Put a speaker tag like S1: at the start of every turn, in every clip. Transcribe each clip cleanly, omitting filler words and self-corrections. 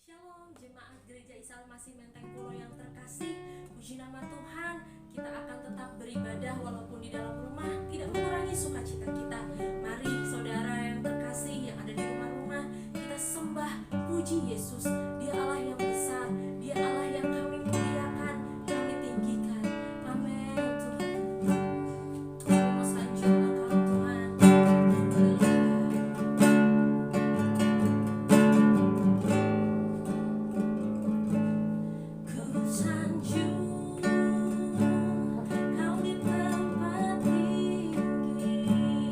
S1: Shalom jemaat Gereja Isa Al-Masih Menteng Pulo yang terkasih. Puji nama Tuhan, kita akan tetap beribadah walaupun di dalam rumah, tidak mengurangi sukacita kita. Mari saudara yang terkasih yang ada di rumah-rumah, kita sembah, puji Yesus. Dia Allah yang besar, Dia Allah yang kami muliakan, kami tinggikan. Amin. Tuhan, kami mau sanjung Engkau Tuhan. Haleluya. Ku sanjung Kau di tempat tinggi.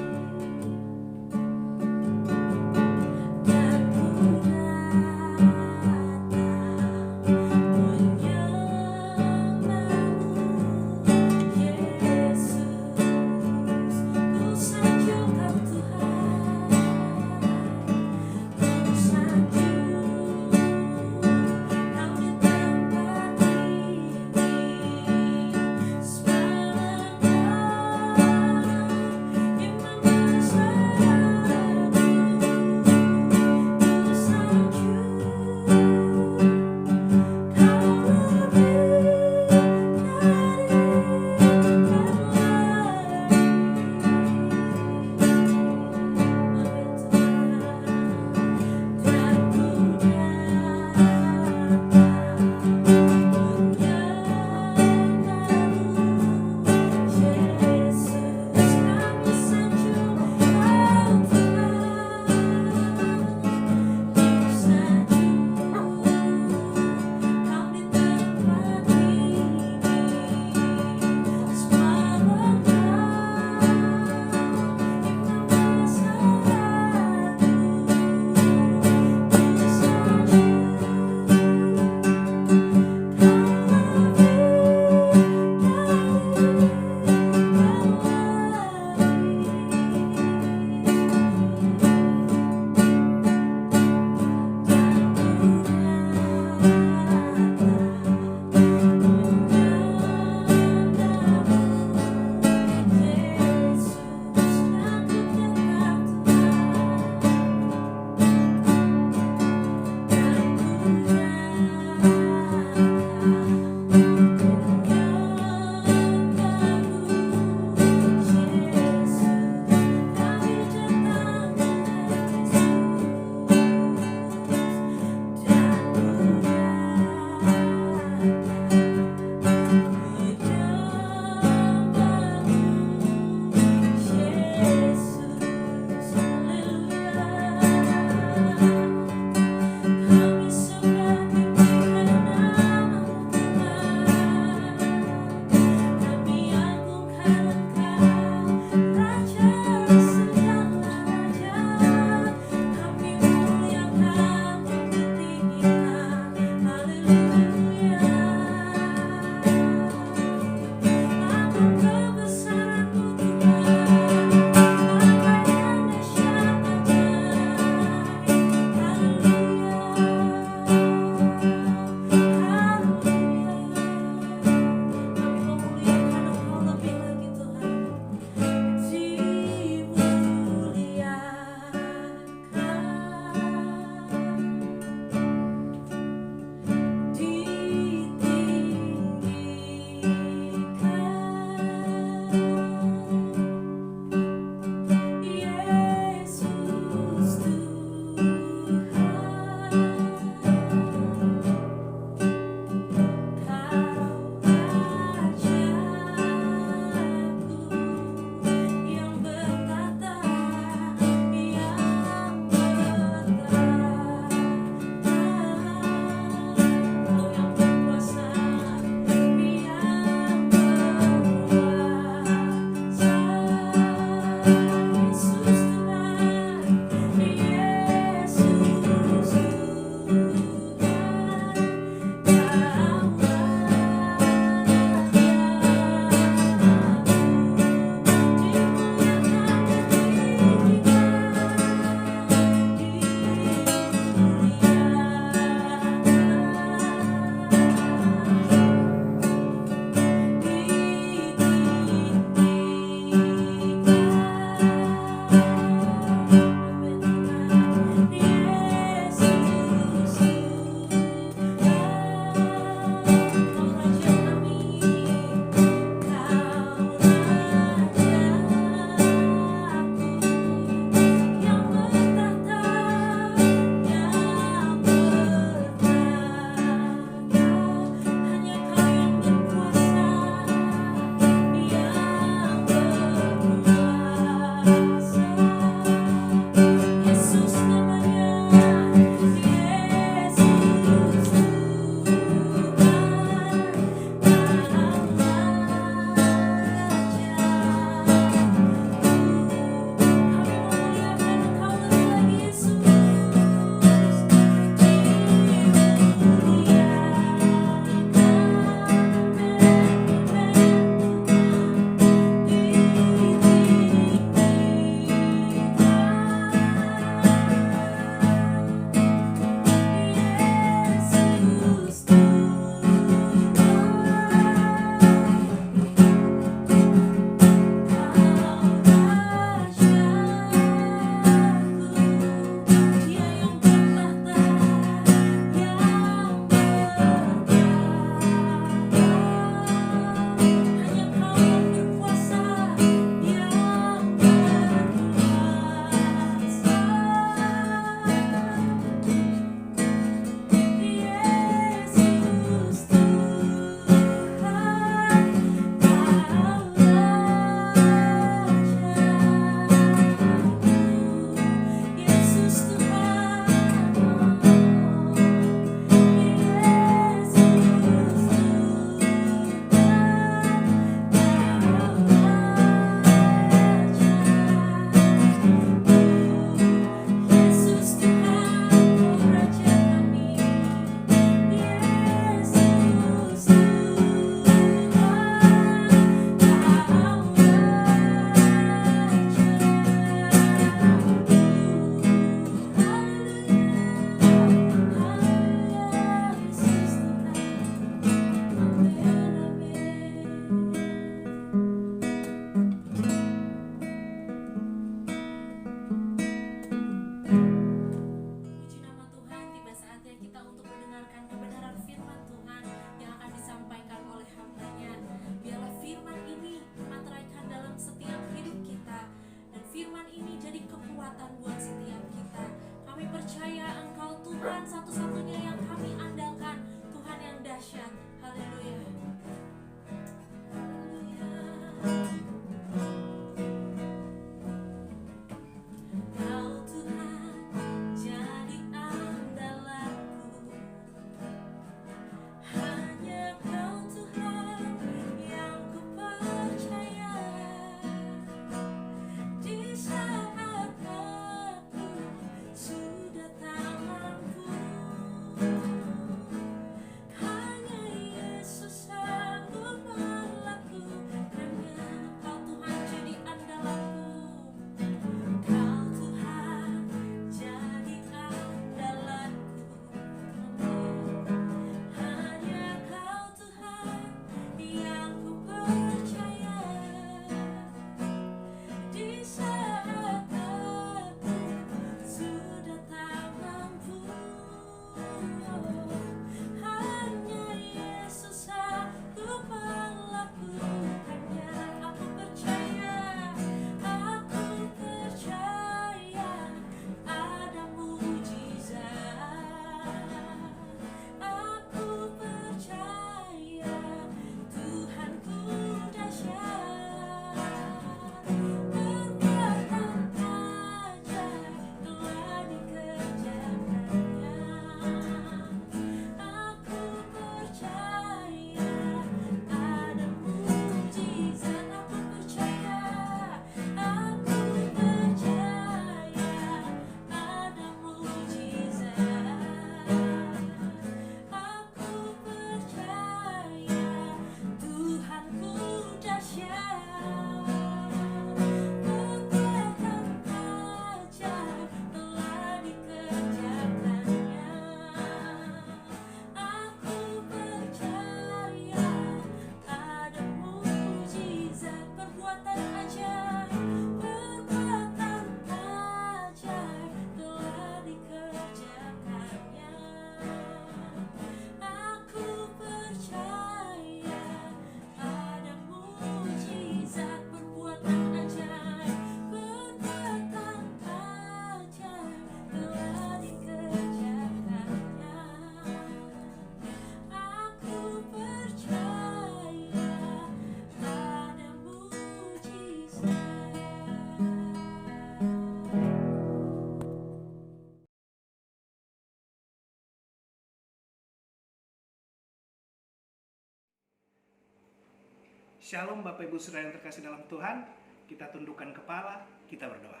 S2: Shalom Bapak Ibu Saudara yang terkasih dalam Tuhan. Kita tundukkan kepala, kita berdoa.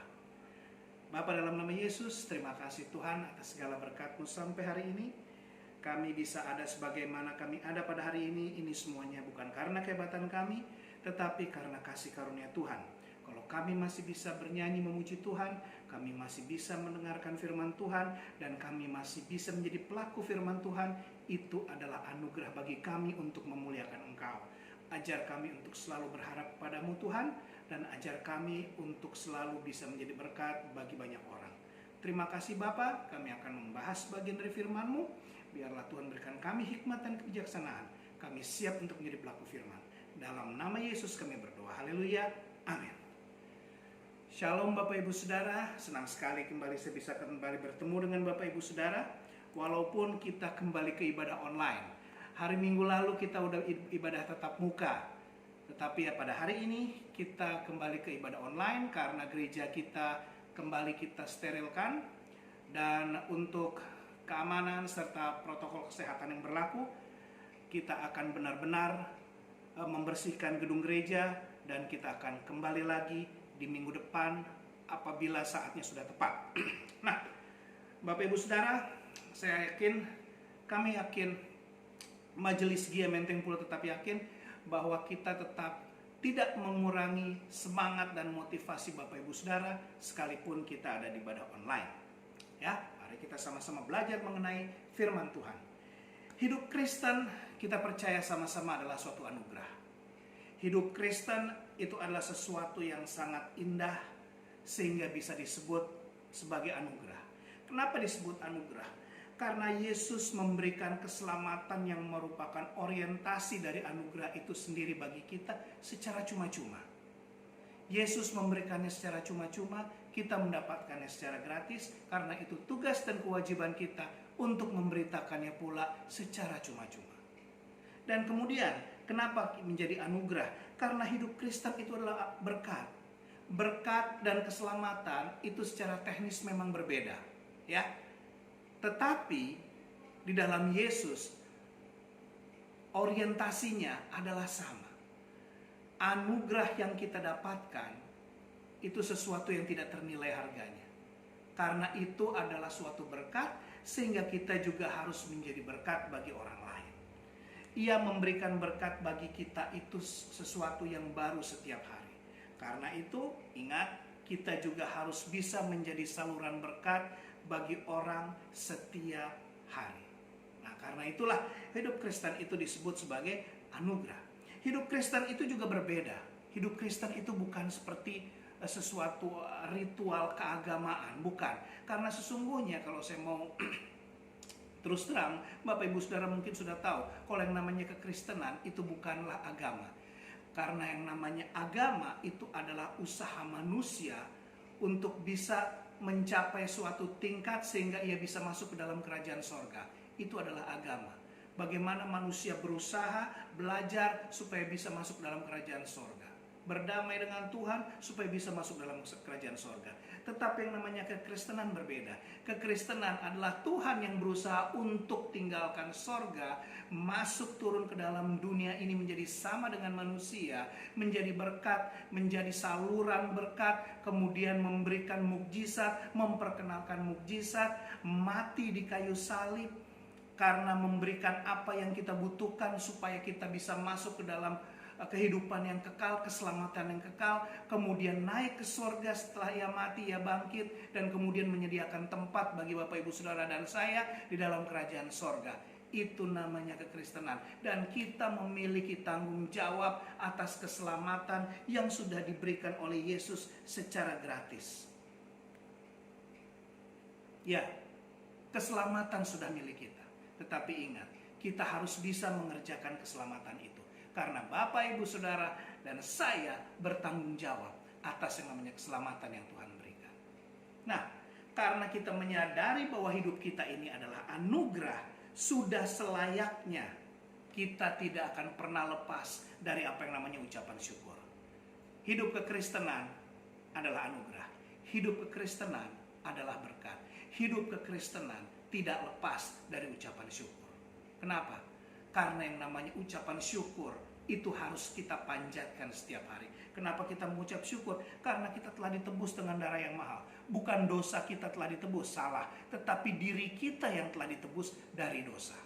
S2: Bapa dalam nama Yesus, terima kasih Tuhan atas segala berkat-Mu sampai hari ini. Kami bisa ada sebagaimana kami ada pada hari ini semuanya bukan karena kehebatan kami, tetapi karena kasih karunia Tuhan. Kalau kami masih bisa bernyanyi memuji Tuhan, kami masih bisa mendengarkan firman Tuhan, dan kami masih bisa menjadi pelaku firman Tuhan, itu adalah anugerah bagi kami untuk memuliakan Engkau. Ajar kami untuk selalu berharap kepadamu Tuhan, dan ajar kami untuk selalu bisa menjadi berkat bagi banyak orang. Terima kasih Bapa, kami akan membahas bagian dari firman-Mu. Biarlah Tuhan berikan kami hikmat dan kebijaksanaan. Kami siap untuk menjadi pelaku firman. Dalam nama Yesus kami berdoa. Haleluya. Amin. Shalom Bapak Ibu Saudara, senang sekali kembali saya bisa kembali bertemu dengan Bapak Ibu Saudara. Walaupun kita kembali ke ibadah online. Hari Minggu lalu kita udah ibadah tatap muka. Tetapi ya pada hari ini kita kembali ke ibadah online karena gereja kita kembali kita sterilkan. Dan untuk keamanan serta protokol kesehatan yang berlaku, kita akan benar-benar membersihkan gedung gereja. Dan kita akan kembali lagi di minggu depan apabila saatnya sudah tepat. Nah, Bapak Ibu Saudara, kami yakin Majelis Gia Menteng Pulo tetap yakin bahwa kita tetap tidak mengurangi semangat dan motivasi Bapak Ibu Saudara sekalipun kita ada di ibadah online. Ya, mari kita sama-sama belajar mengenai firman Tuhan. Hidup Kristen kita percaya sama-sama adalah suatu anugerah. Hidup Kristen itu adalah sesuatu yang sangat indah sehingga bisa disebut sebagai anugerah. Kenapa disebut anugerah? Karena Yesus memberikan keselamatan yang merupakan orientasi dari anugerah itu sendiri bagi kita secara cuma-cuma. Yesus memberikannya secara cuma-cuma, kita mendapatkannya secara gratis. Karena itu tugas dan kewajiban kita untuk memberitakannya pula secara cuma-cuma. Dan kemudian, kenapa menjadi anugerah? Karena hidup Kristen itu adalah berkat. Berkat dan keselamatan itu secara teknis memang berbeda, ya. Tetapi di dalam Yesus orientasinya adalah sama. Anugerah yang kita dapatkan itu sesuatu yang tidak ternilai harganya. Karena itu adalah suatu berkat sehingga kita juga harus menjadi berkat bagi orang lain. Ia memberikan berkat bagi kita itu sesuatu yang baru setiap hari. Karena itu ingat, kita juga harus bisa menjadi saluran berkat bagi orang setiap hari. Nah, karena itulah hidup Kristen itu disebut sebagai anugerah. Hidup Kristen itu juga berbeda. Hidup Kristen itu bukan seperti sesuatu ritual keagamaan, bukan. Karena sesungguhnya kalau saya mau terus terang, Bapak Ibu Saudara mungkin sudah tahu, kalau yang namanya kekristenan itu bukanlah agama. Karena yang namanya agama itu adalah usaha manusia untuk bisa mencapai suatu tingkat sehingga ia bisa masuk ke dalam kerajaan sorga. Itu adalah agama. Bagaimana manusia berusaha, belajar supaya bisa masuk ke dalam kerajaan sorga. Berdamai dengan Tuhan supaya bisa masuk dalam kerajaan sorga. Tetapi yang namanya kekristenan berbeda. Kekristenan adalah Tuhan yang berusaha untuk tinggalkan sorga, masuk turun ke dalam dunia ini menjadi sama dengan manusia, menjadi berkat, menjadi saluran berkat, kemudian memberikan mukjizat, memperkenalkan mukjizat, mati di kayu salib karena memberikan apa yang kita butuhkan supaya kita bisa masuk ke dalam kehidupan yang kekal, keselamatan yang kekal, kemudian naik ke sorga setelah ia mati, ia bangkit, dan kemudian menyediakan tempat bagi Bapak Ibu Saudara dan saya di dalam kerajaan sorga. Itu namanya kekristenan. Dan kita memiliki tanggung jawab atas keselamatan yang sudah diberikan oleh Yesus secara gratis. Ya, keselamatan sudah milik kita. Tetapi ingat, kita harus bisa mengerjakan keselamatan itu. Karena Bapak Ibu Saudara dan saya bertanggung jawab atas yang namanya keselamatan yang Tuhan berikan. Nah, karena kita menyadari bahwa hidup kita ini adalah anugerah, sudah selayaknya kita tidak akan pernah lepas dari apa yang namanya ucapan syukur. Hidup kekristenan adalah anugerah. Hidup kekristenan adalah berkat. Hidup kekristenan tidak lepas dari ucapan syukur. Kenapa? Karena yang namanya ucapan syukur itu harus kita panjatkan setiap hari. Kenapa kita mengucap syukur? Karena kita telah ditebus dengan darah yang mahal. Bukan dosa kita telah ditebus, salah. Tetapi diri kita yang telah ditebus dari dosa.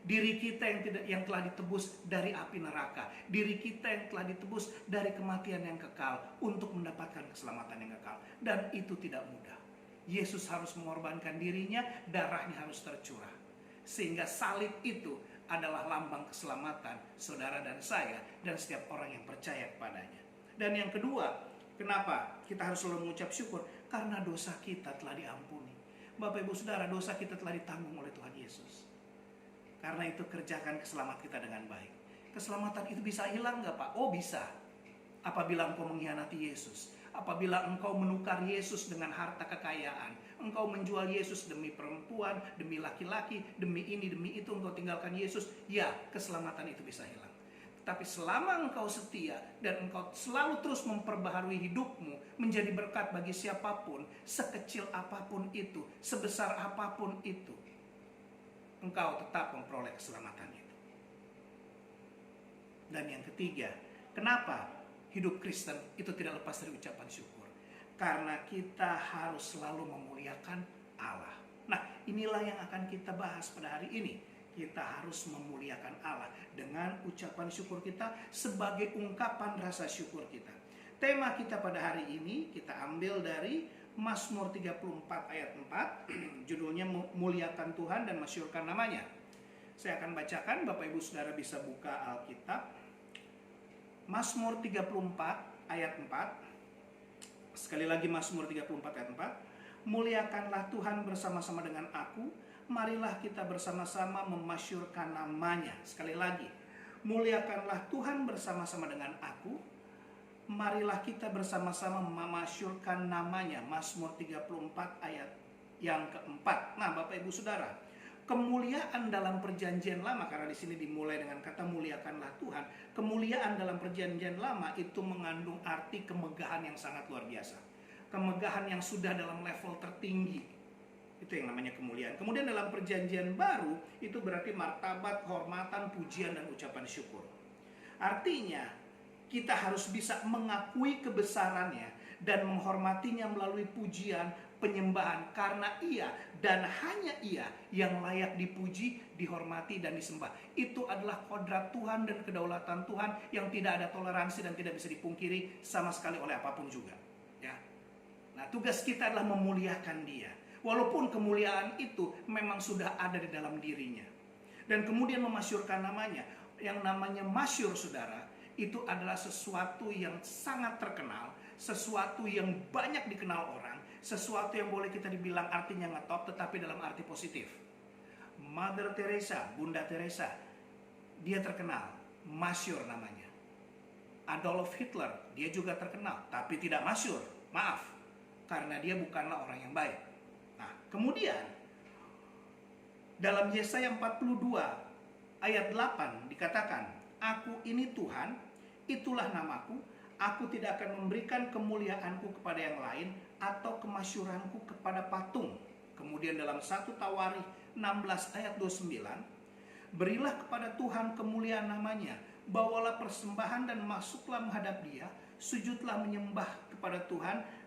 S2: Diri kita yang telah ditebus dari api neraka. Diri kita yang telah ditebus dari kematian yang kekal untuk mendapatkan keselamatan yang kekal. Dan itu tidak mudah. Yesus harus mengorbankan dirinya, darahnya harus tercurah. Sehingga salib itu adalah lambang keselamatan saudara dan saya dan setiap orang yang percaya kepadanya. Dan yang kedua, kenapa kita harus selalu mengucap syukur? Karena dosa kita telah diampuni. Bapak Ibu Saudara, dosa kita telah ditanggung oleh Tuhan Yesus. Karena itu kerjakan keselamatan kita dengan baik. Keselamatan itu bisa hilang nggak Pak? Oh bisa. Apabila engkau mengkhianati Yesus. Apabila engkau menukar Yesus dengan harta kekayaan. Engkau menjual Yesus demi perempuan, demi laki-laki, demi ini, demi itu. Engkau tinggalkan Yesus. Ya, keselamatan itu bisa hilang. Tapi selama engkau setia dan engkau selalu terus memperbaharui hidupmu menjadi berkat bagi siapapun, sekecil apapun itu, sebesar apapun itu, engkau tetap memperoleh keselamatan itu. Dan yang ketiga, kenapa hidup Kristen itu tidak lepas dari ucapan syukur? Karena kita harus selalu memuliakan Allah. Nah, inilah yang akan kita bahas pada hari ini. Kita harus memuliakan Allah dengan ucapan syukur kita sebagai ungkapan rasa syukur kita. Tema kita pada hari ini kita ambil dari Mazmur 34 ayat 4. Judulnya muliakan Tuhan dan masyurkan namanya. Saya akan bacakan, Bapak Ibu Saudara bisa buka Alkitab. Mazmur 34 ayat 4. Sekali lagi Mazmur 34 ayat 4. Muliakanlah Tuhan bersama-sama dengan aku. Marilah kita bersama-sama memasyurkan namanya. Sekali lagi, muliakanlah Tuhan bersama-sama dengan aku. Marilah kita bersama-sama memasyurkan namanya. Mazmur 34 ayat yang keempat. Nah, Bapak Ibu Saudara, kemuliaan dalam perjanjian lama, karena di sini dimulai dengan kata muliakanlah Tuhan. Kemuliaan dalam perjanjian lama itu mengandung arti kemegahan yang sangat luar biasa. Kemegahan yang sudah dalam level tertinggi. Itu yang namanya kemuliaan. Kemudian dalam perjanjian baru itu berarti martabat, hormatan, pujian, dan ucapan syukur. Artinya kita harus bisa mengakui kebesarannya dan menghormatinya melalui pujian, penyembahan. Karena ia dan hanya ia yang layak dipuji, dihormati, dan disembah. Itu adalah kodrat Tuhan dan kedaulatan Tuhan yang tidak ada toleransi dan tidak bisa dipungkiri sama sekali oleh apapun juga. Ya. Nah, tugas kita adalah memuliakan dia. Walaupun kemuliaan itu memang sudah ada di dalam dirinya. Dan kemudian memasyurkan namanya. Yang namanya masyur, saudara, itu adalah sesuatu yang sangat terkenal. Sesuatu yang banyak dikenal orang. Sesuatu yang boleh kita dibilang artinya ngetop, tetapi dalam arti positif. Mother Teresa, Bunda Teresa, dia terkenal. Masyur namanya. Adolf Hitler, dia juga terkenal. Tapi tidak masyur, maaf. Karena dia bukanlah orang yang baik. Kemudian dalam Yesaya 42 ayat 8 dikatakan, aku ini Tuhan, itulah namaku, aku tidak akan memberikan kemuliaanku kepada yang lain atau kemasyuranku kepada patung. Kemudian dalam 1 Tawarikh 16 ayat 29, berilah kepada Tuhan kemuliaan namanya, bawalah persembahan dan masuklah menghadap dia, sujudlah menyembah kepada Tuhan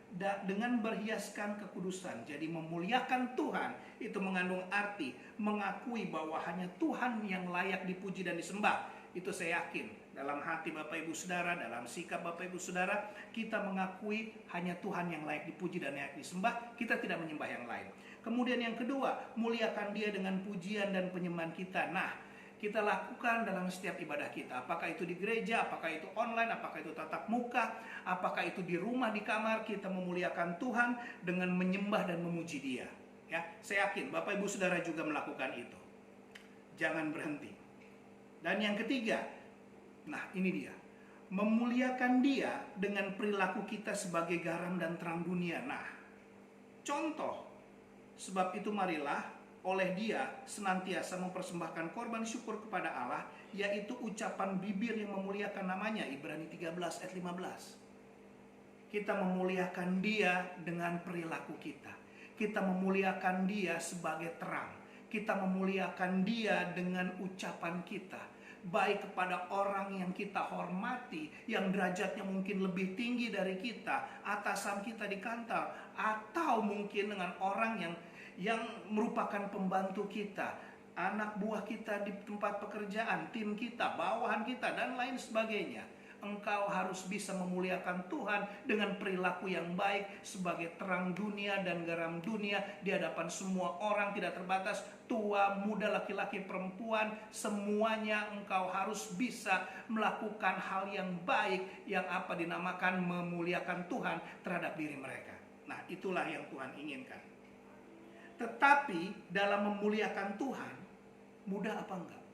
S2: dengan berhiaskan kekudusan. Jadi memuliakan Tuhan itu mengandung arti mengakui bahwa hanya Tuhan yang layak dipuji dan disembah. Itu saya yakin dalam hati Bapak Ibu Saudara, dalam sikap Bapak Ibu Saudara, kita mengakui hanya Tuhan yang layak dipuji dan layak disembah. Kita tidak menyembah yang lain. Kemudian yang kedua, muliakan dia dengan pujian dan penyembahan kita. Nah, kita lakukan dalam setiap ibadah kita. Apakah itu di gereja, apakah itu online, apakah itu tatap muka, apakah itu di rumah, di kamar, kita memuliakan Tuhan dengan menyembah dan memuji dia. Ya, saya yakin Bapak Ibu Saudara juga melakukan itu. Jangan berhenti. Dan yang ketiga, nah ini dia. Memuliakan dia dengan perilaku kita sebagai garam dan terang dunia. Nah, contoh, sebab itu marilah oleh dia senantiasa mempersembahkan korban syukur kepada Allah, yaitu ucapan bibir yang memuliakan namanya. Ibrani 13 ayat 15. Kita memuliakan dia dengan perilaku kita. Kita memuliakan dia sebagai terang. Kita memuliakan dia dengan ucapan kita. baik kepada orang yang kita hormati, yang derajatnya mungkin lebih tinggi dari kita, atasan kita di kantor, atau mungkin dengan orang yang merupakan pembantu kita, anak buah kita di tempat pekerjaan, tim kita, bawahan kita, dan lain sebagainya. Engkau harus bisa memuliakan Tuhan dengan perilaku yang baik sebagai terang dunia dan garam dunia di hadapan semua orang, tidak terbatas tua, muda, laki-laki, perempuan. Semuanya engkau harus bisa melakukan hal yang baik, yang apa dinamakan memuliakan Tuhan terhadap diri mereka. Nah, itulah yang Tuhan inginkan. Tetapi dalam memuliakan Tuhan, mudah apa enggak?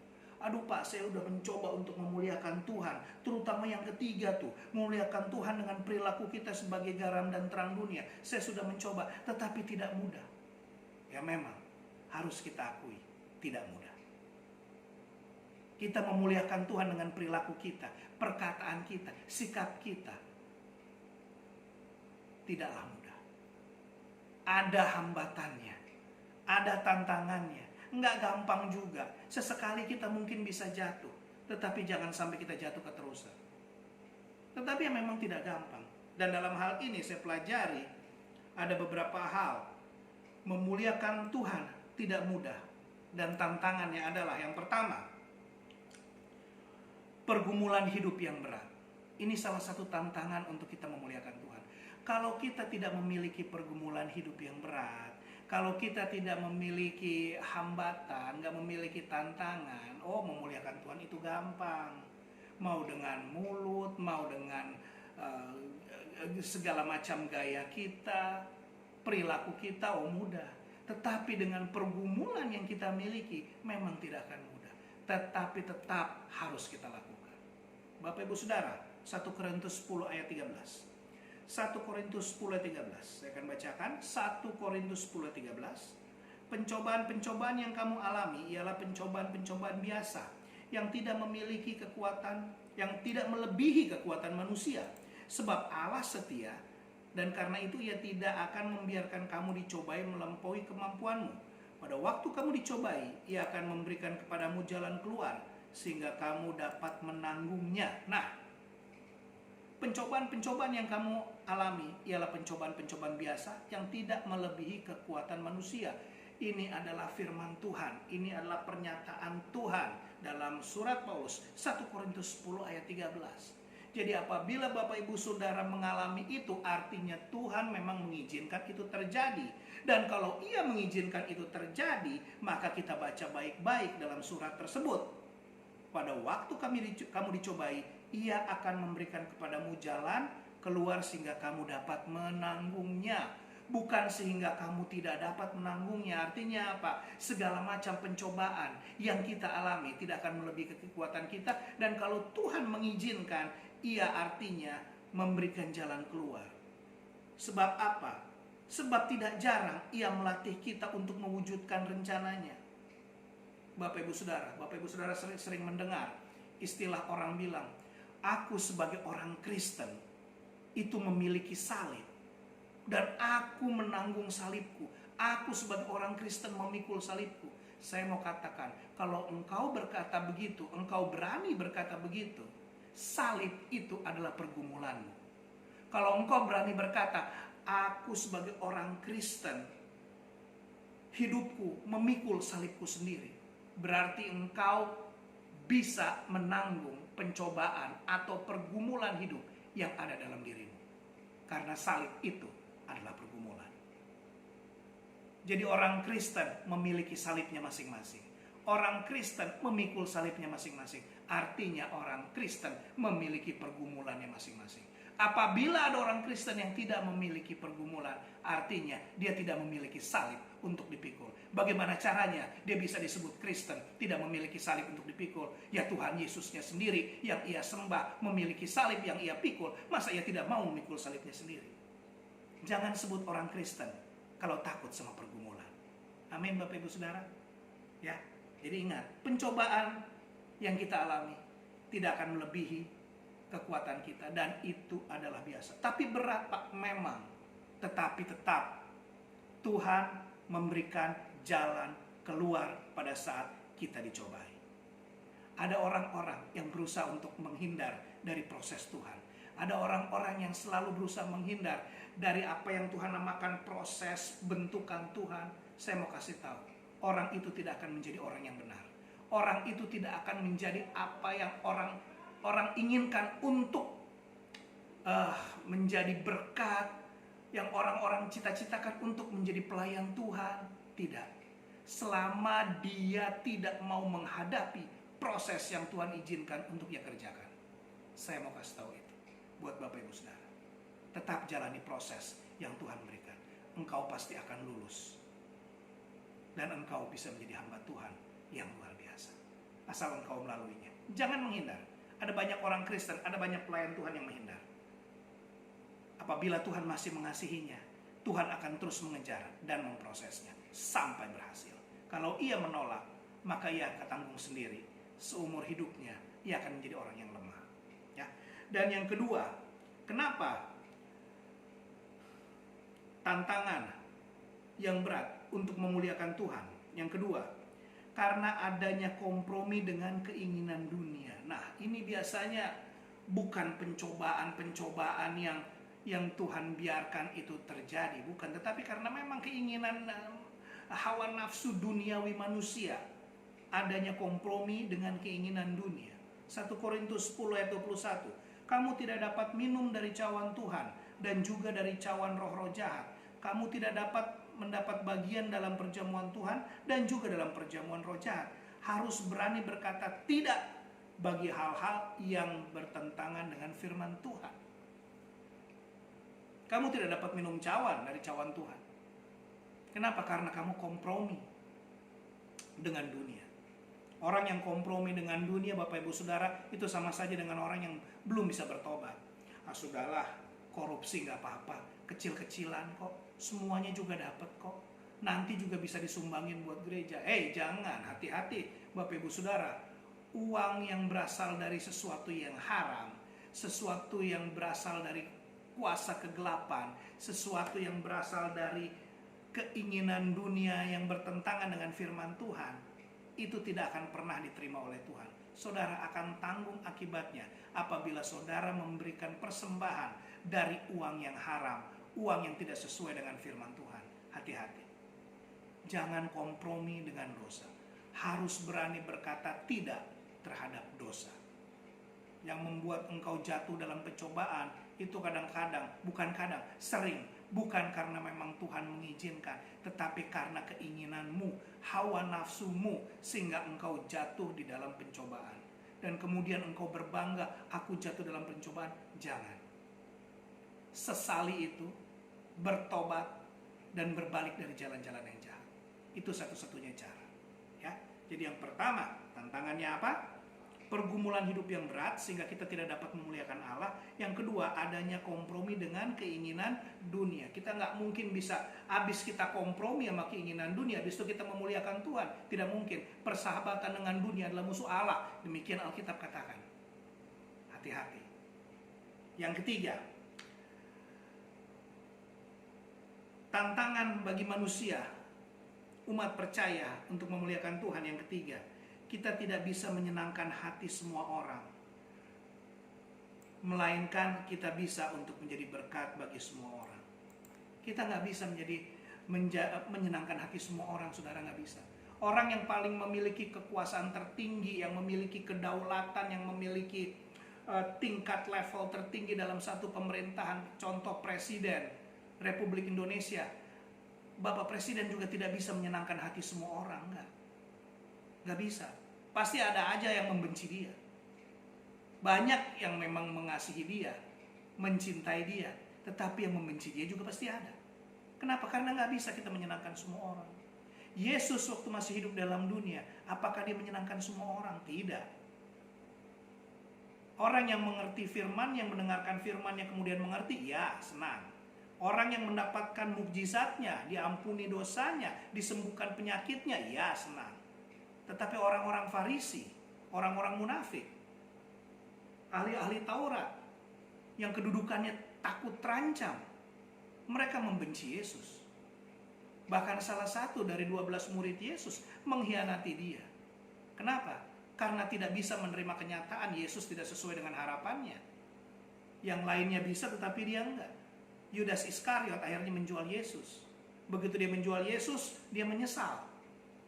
S2: Aduh Pak, saya udah mencoba untuk memuliakan Tuhan. Terutama yang ketiga tuh, memuliakan Tuhan dengan perilaku kita sebagai garam dan terang dunia. Saya sudah mencoba, tetapi tidak mudah. Ya memang, harus kita akui, tidak mudah. Kita memuliakan Tuhan dengan perilaku kita, perkataan kita, sikap kita. Tidaklah mudah. Ada hambatannya, ada tantangannya. Enggak gampang juga. Sesekali kita mungkin bisa jatuh, tetapi jangan sampai kita jatuh keterusan. Tetapi yang memang tidak gampang. Dan dalam hal ini saya pelajari ada beberapa hal. Memuliakan Tuhan tidak mudah. Dan tantangannya adalah yang pertama, pergumulan hidup yang berat. Ini salah satu tantangan untuk kita memuliakan Tuhan. Kalau kita tidak memiliki pergumulan hidup yang berat, kalau kita tidak memiliki hambatan, nggak memiliki tantangan, memuliakan Tuhan itu gampang. Mau dengan mulut, mau dengan segala macam gaya kita, perilaku kita, mudah. Tetapi dengan pergumulan yang kita miliki, memang tidak akan mudah. Tetapi tetap harus kita lakukan. Bapak Ibu Saudara, 1 Korintus 10 ayat 13. 1 Korintus 10 ayat 13. Saya akan bacakan 1 Korintus 10 ayat 13. Pencobaan-pencobaan yang kamu alami ialah pencobaan-pencobaan biasa yang tidak memiliki kekuatan, yang tidak melebihi kekuatan manusia. Sebab Allah setia dan karena itu Ia tidak akan membiarkan kamu dicobai melampaui kemampuanmu. Pada waktu kamu dicobai, Ia akan memberikan kepadamu jalan keluar sehingga kamu dapat menanggungnya. Nah, pencobaan-pencobaan yang kamu alami ialah pencobaan-pencobaan biasa yang tidak melebihi kekuatan manusia. Ini adalah firman Tuhan. Ini adalah pernyataan Tuhan dalam surat Paulus 1 Korintus 10 ayat 13. Jadi apabila Bapak Ibu Saudara mengalami itu, artinya Tuhan memang mengizinkan itu terjadi. Dan kalau Ia mengizinkan itu terjadi, maka kita baca baik-baik dalam surat tersebut. Pada waktu kamu dicobai, Ia akan memberikan kepadamu jalan keluar sehingga kamu dapat menanggungnya. Bukan sehingga kamu tidak dapat menanggungnya. Artinya apa? Segala macam pencobaan yang kita alami tidak akan melebihi kekuatan kita. Dan kalau Tuhan mengizinkan, Ia artinya memberikan jalan keluar. Sebab apa? Sebab tidak jarang Ia melatih kita untuk mewujudkan rencananya. Bapak Ibu Saudara sering mendengar istilah orang bilang, aku sebagai orang Kristen itu memiliki salib dan aku menanggung salibku. Aku sebagai orang Kristen memikul salibku. Saya mau katakan, kalau engkau berkata begitu, engkau berani berkata begitu, salib itu adalah pergumulanmu. Kalau engkau berani berkata, aku sebagai orang Kristen, hidupku memikul salibku sendiri, berarti engkau bisa menanggung pencobaan atau pergumulan hidup yang ada dalam dirimu. Karena salib itu adalah pergumulan. Jadi orang Kristen memiliki salibnya masing-masing. Orang Kristen memikul salibnya masing-masing. Artinya orang Kristen memiliki pergumulannya masing-masing. Apabila ada orang Kristen yang tidak memiliki pergumulan, artinya dia tidak memiliki salib untuk dipikul. Bagaimana caranya dia bisa disebut Kristen tidak memiliki salib untuk dipikul? Ya Tuhan Yesusnya sendiri yang Ia sembah memiliki salib yang Ia pikul. Masa Ia tidak mau memikul salibnya sendiri? Jangan sebut orang Kristen kalau takut sama pergumulan. Amin Bapak Ibu Saudara. Ya, jadi ingat, pencobaan yang kita alami tidak akan melebihi kekuatan kita, dan itu adalah biasa. Tapi berat Pak, memang. Tetapi tetap Tuhan memberikan jalan keluar pada saat kita dicobai. Ada orang-orang yang berusaha untuk menghindar dari proses Tuhan. Ada orang-orang yang selalu berusaha menghindar dari apa yang Tuhan namakan proses bentukan Tuhan. Saya mau kasih tahu, orang itu tidak akan menjadi orang yang benar. Orang itu tidak akan menjadi apa yang orang inginkan untuk menjadi berkat, yang orang-orang cita-citakan untuk menjadi pelayan Tuhan. Tidak. Selama dia tidak mau menghadapi proses yang Tuhan izinkan untuk dia kerjakan. Saya mau kasih tahu itu buat Bapak Ibu Saudara. Tetap jalani proses yang Tuhan berikan. Engkau pasti akan lulus. Dan engkau bisa menjadi hamba Tuhan yang luar biasa. Asal engkau melaluinya. Jangan menghindar. Ada banyak orang Kristen, ada banyak pelayan Tuhan yang menghindar. Apabila Tuhan masih mengasihinya, Tuhan akan terus mengejar dan memprosesnya sampai berhasil. Kalau ia menolak, maka ia akan tanggung sendiri. Seumur hidupnya, ia akan menjadi orang yang lemah. Ya. Dan yang kedua, kenapa tantangan yang berat untuk memuliakan Tuhan? Yang kedua, karena adanya kompromi dengan keinginan dunia. Nah, ini biasanya bukan pencobaan-pencobaan yang Tuhan biarkan itu terjadi, bukan, tetapi karena memang keinginan hawa nafsu duniawi manusia. Adanya kompromi dengan keinginan dunia. 1 Korintus 10 ayat 21. Kamu tidak dapat minum dari cawan Tuhan dan juga dari cawan roh-roh jahat. Kamu tidak dapat mendapat bagian dalam perjamuan Tuhan dan juga dalam perjamuan roh jahat. Harus berani berkata tidak bagi hal-hal yang bertentangan dengan firman Tuhan. Kamu tidak dapat minum cawan dari cawan Tuhan. Kenapa? Karena kamu kompromi dengan dunia. Orang yang kompromi dengan dunia, Bapak Ibu Saudara, itu sama saja dengan orang yang belum bisa bertobat. Sudahlah, korupsi gak apa-apa, kecil-kecilan kok, semuanya juga dapat kok, nanti juga bisa disumbangin buat gereja. Jangan, hati-hati Bapak Ibu Saudara. Uang yang berasal dari sesuatu yang haram, sesuatu yang berasal dari kuasa kegelapan, sesuatu yang berasal dari keinginan dunia yang bertentangan dengan firman Tuhan, itu tidak akan pernah diterima oleh Tuhan. Saudara akan tanggung akibatnya apabila saudara memberikan persembahan dari uang yang haram, uang yang tidak sesuai dengan firman Tuhan. Hati-hati. Jangan kompromi dengan dosa. Harus berani berkata tidak terhadap dosa. Yang membuat engkau jatuh dalam pencobaan itu sering, bukan karena memang Tuhan mengizinkan, tetapi karena keinginanmu, hawa nafsumu, sehingga engkau jatuh di dalam pencobaan. Dan kemudian engkau berbangga, aku jatuh dalam pencobaan. Jangan. Sesali itu, bertobat, dan berbalik dari jalan-jalan yang jahat. Itu satu-satunya cara. Ya. Jadi yang pertama, tantangannya apa? Pergumulan hidup yang berat sehingga kita tidak dapat memuliakan Allah. Yang kedua, adanya kompromi dengan keinginan dunia. Kita nggak mungkin bisa habis kita kompromi sama keinginan dunia, habis itu kita memuliakan Tuhan. Tidak mungkin. Persahabatan dengan dunia adalah musuh Allah. Demikian Alkitab katakan. Hati-hati. Yang ketiga, tantangan bagi manusia, umat percaya untuk memuliakan Tuhan. Yang ketiga, kita tidak bisa menyenangkan hati semua orang, melainkan kita bisa untuk menjadi berkat bagi semua orang. Kita nggak bisa menyenangkan hati semua orang, saudara, nggak bisa. Orang yang paling memiliki kekuasaan tertinggi, yang memiliki kedaulatan, yang memiliki tingkat level tertinggi dalam satu pemerintahan, contoh Presiden Republik Indonesia, Bapak Presiden juga tidak bisa menyenangkan hati semua orang, nggak bisa. Pasti ada aja yang membenci dia. Banyak yang memang mengasihi dia, mencintai dia, tetapi yang membenci dia juga pasti ada. Kenapa? Karena nggak bisa kita menyenangkan semua orang. Yesus waktu masih hidup dalam dunia, apakah dia menyenangkan semua orang? Tidak. Orang yang mengerti firman, yang mendengarkan firman, yang kemudian mengerti, ya senang. Orang yang mendapatkan mukjizatnya, diampuni dosanya, disembuhkan penyakitnya, ya senang. Tetapi orang-orang Farisi, orang-orang munafik, ahli-ahli Taurat, yang kedudukannya takut terancam, mereka membenci Yesus. Bahkan salah satu dari 12 murid Yesus mengkhianati dia. Kenapa? karena tidak bisa menerima kenyataan Yesus tidak sesuai dengan harapannya. Yang lainnya bisa tetapi dia enggak. Yudas Iskariot akhirnya menjual Yesus. Begitu dia menjual Yesus, dia menyesal.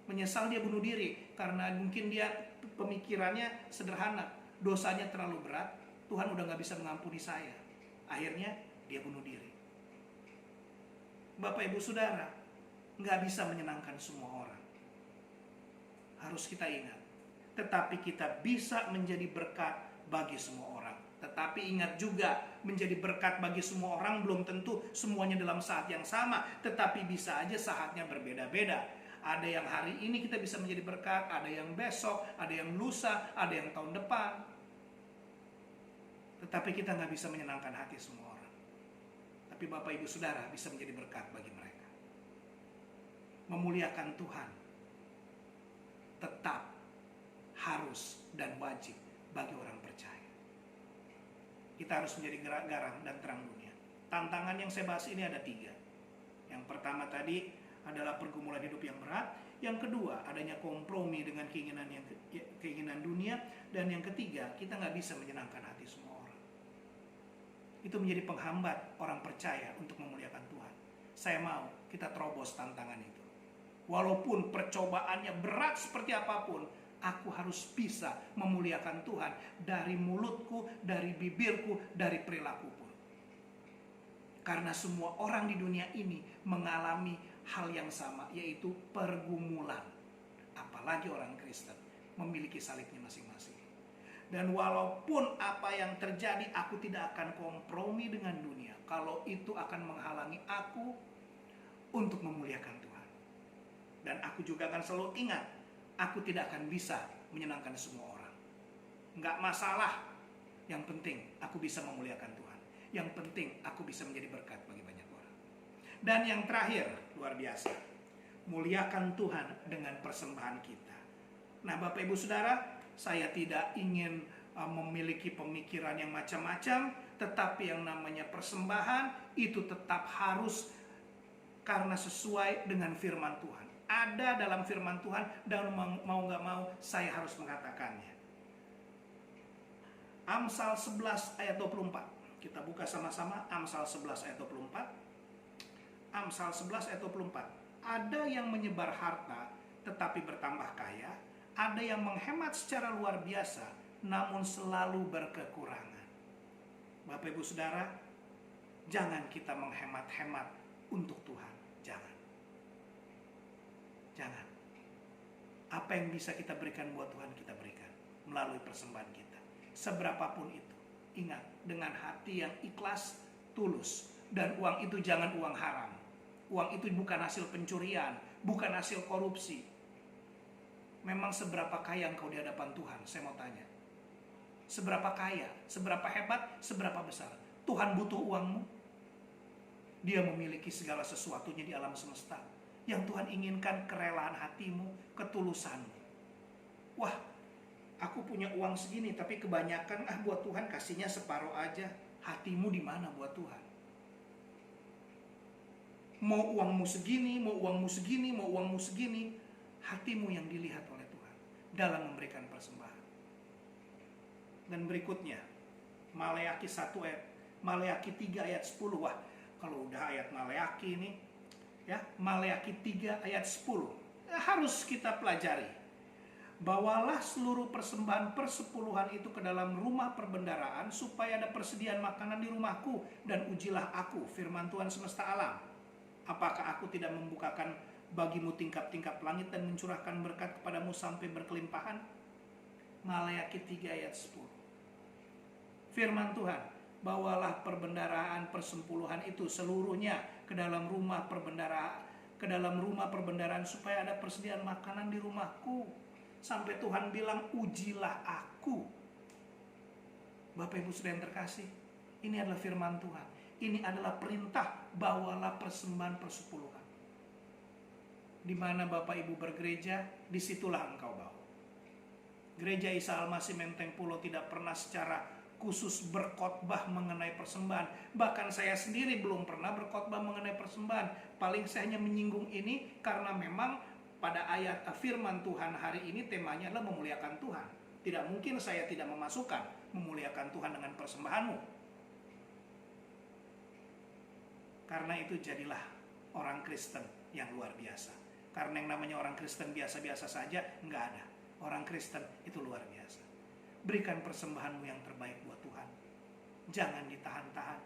S2: Menyesal, dia bunuh diri karena mungkin dia pemikirannya sederhana, dosanya terlalu berat, Tuhan udah gak bisa mengampuni saya. Akhirnya dia bunuh diri. Bapak Ibu Saudara, gak bisa menyenangkan semua orang. Harus kita ingat, tetapi kita bisa menjadi berkat bagi semua orang. Tetapi ingat juga, menjadi berkat bagi semua orang belum tentu semuanya dalam saat yang sama, tetapi bisa aja saatnya berbeda-beda. Ada yang hari ini kita bisa menjadi berkat, ada yang besok, ada yang lusa, ada yang tahun depan. Tetapi kita gak bisa menyenangkan hati semua orang. Tapi Bapak Ibu Saudara bisa menjadi berkat bagi mereka. Memuliakan Tuhan tetap harus dan wajib bagi orang percaya. Kita harus menjadi garam dan terang dunia. Tantangan yang saya bahas ini ada 3. Yang pertama tadi adalah pergumulan hidup yang berat. Yang kedua, adanya kompromi dengan keinginan dunia. Dan yang ketiga, kita nggak bisa menyenangkan hati semua orang. Itu menjadi penghambat orang percaya untuk memuliakan Tuhan. Saya mau kita terobos tantangan itu. Walaupun percobaannya berat seperti apapun, aku harus bisa memuliakan Tuhan dari mulutku, dari bibirku, dari perilakuku. Karena semua orang di dunia ini mengalami hal yang sama, yaitu pergumulan. Apalagi orang Kristen memiliki salibnya masing-masing. Dan walaupun apa yang terjadi, aku tidak akan kompromi dengan dunia kalau itu akan menghalangi aku untuk memuliakan Tuhan. Dan aku juga akan selalu ingat, aku tidak akan bisa menyenangkan semua orang. Nggak masalah. Yang penting aku bisa memuliakan Tuhan. Yang penting aku bisa menjadi berkat bagi banyak orang. Dan yang terakhir, luar biasa. Muliakan Tuhan dengan persembahan kita. Nah Bapak Ibu Saudara, saya tidak ingin memiliki pemikiran yang macam-macam. Tetapi yang namanya persembahan itu tetap harus karena sesuai dengan firman Tuhan. Ada dalam firman Tuhan, dan mau gak mau saya harus mengatakannya. Amsal 11 ayat 24. Kita buka sama-sama Amsal 11 ayat 24. Amsal 11 ayat 24. Ada yang menyebar harta tetapi bertambah kaya, ada yang menghemat secara luar biasa namun selalu berkekurangan. Bapak Ibu Saudara, jangan kita menghemat-hemat untuk Tuhan. Jangan. Apa yang bisa kita berikan buat Tuhan, kita berikan melalui persembahan kita. Seberapapun itu. Ingat, dengan hati yang ikhlas, tulus. Dan uang itu jangan uang haram. Uang itu bukan hasil pencurian, bukan hasil korupsi. Memang seberapa kaya engkau di hadapan Tuhan? Saya mau tanya. Seberapa kaya, seberapa hebat, seberapa besar? Tuhan butuh uangmu. Dia memiliki segala sesuatunya di alam semesta. Yang Tuhan inginkan kerelaan hatimu, ketulusanmu. Wah, aku punya uang segini, tapi kebanyakan buat Tuhan kasihnya separuh aja. Hatimu di mana buat Tuhan? Mau uangmu segini, mau uangmu segini, mau uangmu segini. Hatimu yang dilihat oleh Tuhan dalam memberikan persembahan. Dan berikutnya, Maleakhi 1 ayat, Maleakhi 3 ayat 10. Wah, kalau udah ayat Maleakhi ini, ya, Maleakhi 3 ayat 10 harus kita pelajari. Bawalah seluruh persembahan persepuluhan itu ke dalam rumah perbendaharaan supaya ada persediaan makanan di rumahku, dan ujilah aku, firman Tuhan semesta alam. Apakah aku tidak membukakan bagimu tingkap-tingkap langit dan mencurahkan berkat kepadamu sampai berkelimpahan? Maleakhi 3 ayat 10. Firman Tuhan, bawalah perbendaharaan persepuluhan itu seluruhnya ke dalam rumah perbendaharaan supaya ada persediaan makanan di rumahku. Sampai Tuhan bilang, ujilah aku. Bapak Ibu Saudara yang terkasih, ini adalah firman Tuhan. Ini adalah perintah, bawalah persembahan persepuluhan. Di mana Bapak Ibu bergereja, disitulah engkau bawa. Gereja Isa Al-Masih Menteng Pulo tidak pernah secara khusus berkhotbah mengenai persembahan. Bahkan saya sendiri belum pernah berkhotbah mengenai persembahan. Paling saya hanya menyinggung ini karena memang pada ayat firman Tuhan hari ini temanya adalah memuliakan Tuhan. Tidak mungkin saya tidak memasukkan memuliakan Tuhan dengan persembahanmu. Karena itu jadilah orang Kristen yang luar biasa. Karena yang namanya orang Kristen biasa-biasa saja, nggak ada. Orang Kristen itu luar biasa. Berikan persembahanmu yang terbaik buat Tuhan. Jangan ditahan-tahan.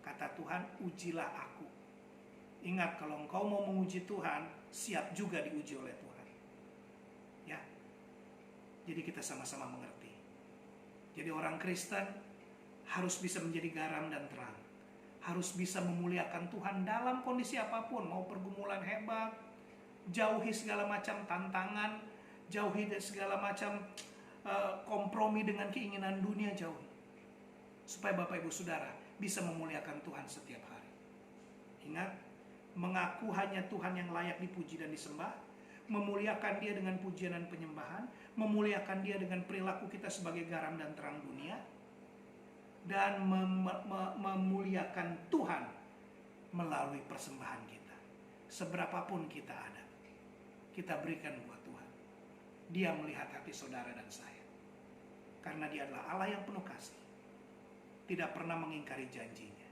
S2: Kata Tuhan, ujilah aku. Ingat, kalau engkau mau menguji Tuhan, siap juga diuji oleh Tuhan. Ya. Jadi kita sama-sama mengerti. Jadi orang Kristen harus bisa menjadi garam dan terang. Harus bisa memuliakan Tuhan dalam kondisi apapun. Mau pergumulan hebat, jauhi segala macam tantangan, jauhi segala macam kompromi dengan keinginan dunia, jauhi. Supaya Bapak Ibu Saudara bisa memuliakan Tuhan setiap hari. Ingat, mengaku hanya Tuhan yang layak dipuji dan disembah, memuliakan Dia dengan pujian dan penyembahan, memuliakan Dia dengan perilaku kita sebagai garam dan terang dunia, dan memuliakan Tuhan melalui persembahan kita. Seberapapun kita ada, kita berikan buat Tuhan. Dia melihat hati saudara dan saya. Karena Dia adalah Allah yang penuh kasih. Tidak pernah mengingkari janjinya.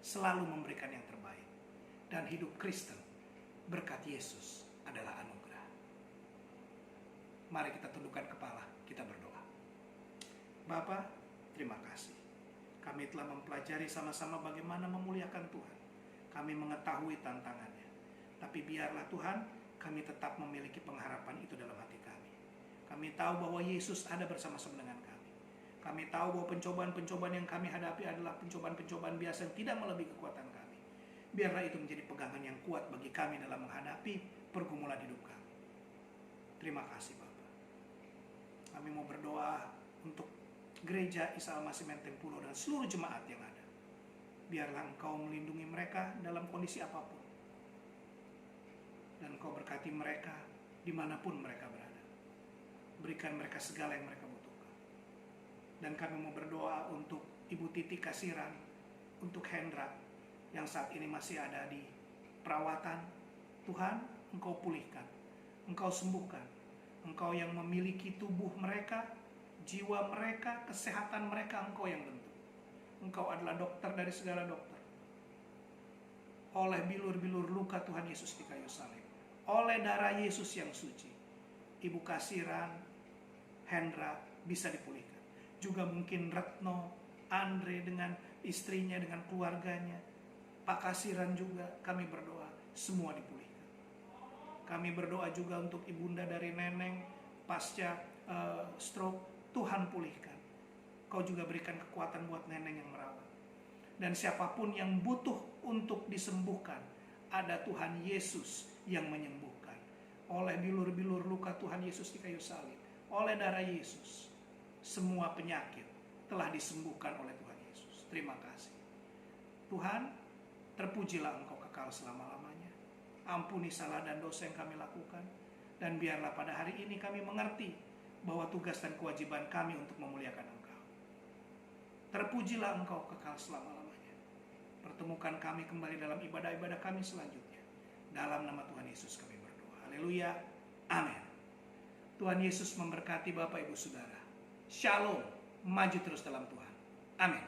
S2: Selalu memberikan yang terbaik. Dan hidup Kristen berkat Yesus adalah anugerah. Mari kita tundukkan kepala, kita berdoa. Bapa, terima kasih. Kami telah mempelajari sama-sama bagaimana memuliakan Tuhan. Kami mengetahui tantangannya. Tapi biarlah Tuhan, kami tetap memiliki pengharapan itu dalam hati kami. Kami tahu bahwa Yesus ada bersama-sama dengan kami. Kami tahu bahwa pencobaan-pencobaan yang kami hadapi adalah pencobaan-pencobaan biasa yang tidak melebihi kekuatan kami. Biarlah itu menjadi pegangan yang kuat bagi kami dalam menghadapi pergumulan hidup kami. Terima kasih Bapak. Kami mau berdoa untuk Gereja Isa Al-Masih Menteng Pulo dan seluruh jemaat yang ada. Biarlah Engkau melindungi mereka dalam kondisi apapun. Dan Engkau berkati mereka dimanapun mereka berada. Berikan mereka segala yang mereka butuhkan. Dan kami mau berdoa untuk Ibu Titi Kasiran, untuk Hendra yang saat ini masih ada di perawatan. Tuhan, Engkau pulihkan, Engkau sembuhkan. Engkau yang memiliki tubuh mereka, jiwa mereka, kesehatan mereka, Engkau yang bentuk. Engkau adalah dokter dari segala dokter. Oleh bilur-bilur luka Tuhan Yesus di kayu salib, oleh darah Yesus yang suci, Ibu Kasiran, Hendra bisa dipulihkan. Juga mungkin Retno, Andre dengan istrinya, dengan keluarganya, Pak Kasiran juga, kami berdoa semua dipulihkan. Kami berdoa juga untuk ibunda dari Neneng pasca stroke. Tuhan pulihkan. Kau juga berikan kekuatan buat Neneng yang merawat. Dan siapapun yang butuh untuk disembuhkan, ada Tuhan Yesus yang menyembuhkan. Oleh bilur-bilur luka Tuhan Yesus di kayu salib, oleh darah Yesus, semua penyakit telah disembuhkan oleh Tuhan Yesus. Terima kasih. Tuhan, terpujilah Engkau kekal selama-lamanya. Ampuni salah dan dosa yang kami lakukan. Dan biarlah pada hari ini kami mengerti bahwa tugas dan kewajiban kami untuk memuliakan Engkau. Terpujilah Engkau kekal selama-lamanya. Pertemukan kami kembali dalam ibadah-ibadah kami selanjutnya. Dalam nama Tuhan Yesus kami berdoa. Haleluya. Amin. Tuhan Yesus memberkati Bapak Ibu Saudara. Shalom. Maju terus dalam Tuhan. Amin.